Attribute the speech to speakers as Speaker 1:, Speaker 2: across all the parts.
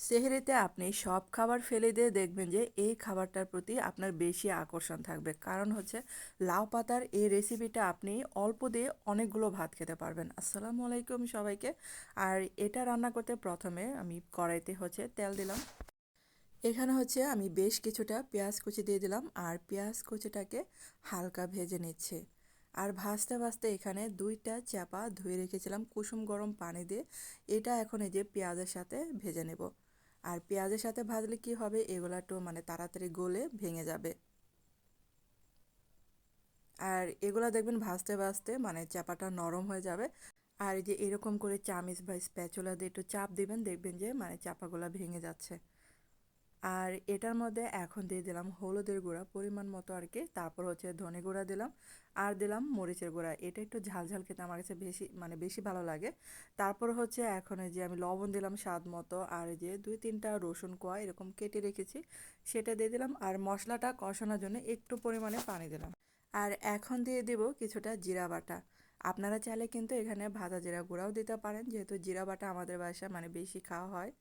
Speaker 1: সেহরিতে আপনি সব খাবার ফেলে দিয়ে দেখবেন যে এই খাবারটার প্রতি আপনার বেশি আকর্ষণ থাকবে। কারণ হচ্ছে লাউ পাতার এই রেসিপিটা আপনি অল্প দিয়ে অনেকগুলো ভাত খেতে পারবেন। আসসালামু আলাইকুম সবাইকে। আর এটা রান্না করতে প্রথমে আমি কড়াইতে হচ্ছে তেল দিলাম। এখানে হচ্ছে আমি বেশ কিছুটা পেঁয়াজ কুচি দিয়ে দিলাম আর পেঁয়াজ কুচিটাকে হালকা ভেজে নিচ্ছি। আর ভাজতে ভাজতে এখানে 2টা চাপা ধুয়ে রেখেছিলাম কুসুম গরম পানি দিয়ে। এটা এখন এই যে পেঁয়াজের সাথে ভেজে নেব। আর পেঁয়াজের সাথে ভাজলে কি হবে, এগুলা একটু মানে তাড়াতাড়ি গলে ভেঙে যাবে। আর এগুলা দেখবেন ভাজতে ভাজতে মানে চাপাটা নরম হয়ে যাবে। আর এই যে এরকম করে চামিচ বা স্প্যাচুলা দিয়ে একটু চাপ দিবেন, দেখবেন যে মানে চাপাগুলা ভেঙে যাচ্ছে। আর এটার মধ্যে এখন দিয়ে দিলাম হলুদের গুঁড়া পরিমাণ মতো আর কি, তারপর হচ্ছে ধনে গুঁড়া দিলাম আর দিলাম মরিচের গুঁড়া। এটা একটু ঝাল ঝাল খেতে আমার কাছে বেশি ভালো লাগে। তারপর হচ্ছে এখন এই যে আমি লবণ দিলাম স্বাদ মতো, আর এই যে 2-3টা রসুন কোয়া এরকম কেটে রেখেছি সেটা দিয়ে দিলাম। আর মশলাটা কষানোর জন্য একটু পরিমাণে পানি দিলাম। আর এখন দিয়ে দেব কিছুটা জিরা বাটা। আপনারা চাইলে কিন্তু এখানে ভাজা জিরা গুঁড়াও দিতে পারেন, যেহেতু জিরা বাটা আমাদের বাসায় মানে বেশি খাওয়া হয়।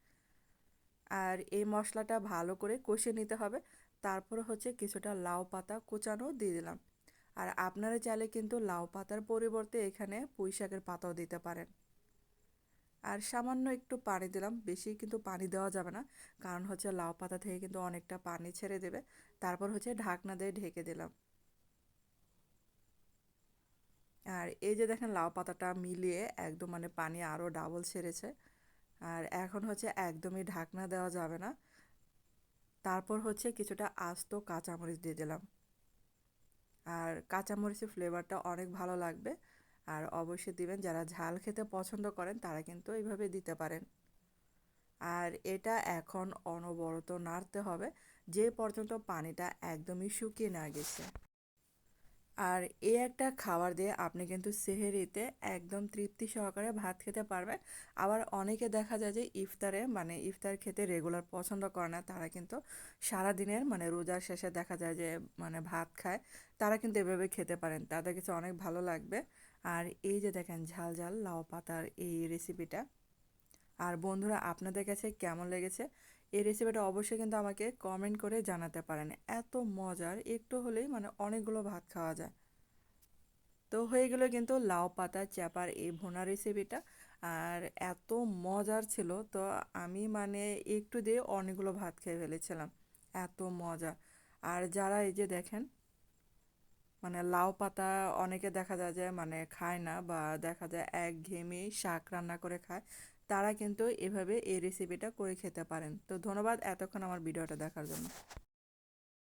Speaker 1: আর এই মশলাটা ভালো করে কষিয়ে নিতে হবে। তারপর হচ্ছে কিছুটা লাউ পাতা কুচানো দিয়ে দিলাম। আর আপনারা চাইলে কিন্তু লাউ পাতার পরিবর্তে এখানে পুঁই শাকের পাতাও দিতে পারেন। আর সামান্য একটু পানি দিলাম, বেশি কিন্তু পানি দেওয়া যাবে না, কারণ হচ্ছে লাউ পাতা থেকে কিন্তু অনেকটা পানি ছেড়ে দেবে। তারপর হচ্ছে ঢাকনা দিয়ে ঢেকে দিলাম। আর এই যে দেখেন লাউ পাতাটা মিলিয়ে একদম মানে পানি আরও ডাবল ছেড়েছে। আর এখন হচ্ছে একদমই ঢাকনা দেওয়া যাবে না। তারপর হচ্ছে কিছুটা আস্ত কাঁচামরিচ দিয়ে দিলাম। আর কাঁচামরিচের ফ্লেভারটা অনেক ভালো লাগবে। আর অবশ্যই দিবেন, যারা ঝাল খেতে পছন্দ করেন তারা কিন্তু এইভাবে দিতে পারেন। আর এটা এখন অনবরত নাড়তে হবে যে পর্যন্ত পানিটা একদমই শুকিয়ে না গেছে। আর এই একটা খাবার দিয়ে আপনি কিন্তু সেহরিতে একদম তৃপ্তি সহকারে ভাত খেতে পারবেন। আবার অনেকে দেখা যায় যে ইফতারে মানে ইফতার খেতে রেগুলার পছন্দ করে না, তারা কিন্তু সারাদিনের মানে রোজার শেষে দেখা যায় যে মানে ভাত খায়। তারা কিন্তু এভাবে খেতে পারেন, তাদের কাছে অনেক ভালো লাগবে। আর এই যে দেখেন ঝাল ঝাল লাউ পাতার এই রেসিপিটা। আর বন্ধুরা, আপনাদের কাছে কেমন লেগেছে এই রেসিপিটা অবশ্যই কিন্তু আমাকে কমেন্ট করে জানাতে পারেন। এত মজার, একটু হলেই মানে অনেকগুলো ভাত খাওয়া যায়। তো হয়ে গেল কিন্তু লাউ পাতা চ্যাপার এই ভুনা রেসিপিটা। আর এত মজার ছিল তো আমি মানে একটু দিয়ে অনেকগুলো ভাত খেয়ে ফেলেছিলাম, এত মজা। আর যারা এই যে দেখেন মানে লাউ পাতা অনেকে দেখা যায় যে মানে খায় না, বা দেখা যায় একঘেয়েমি শাক রান্না করে খায়, তারা কিন্তু এভাবে এই রেসিপিটা করে খেতে পারেন। তো ধন্যবাদ এতক্ষণ আমার ভিডিওটা দেখার জন্য।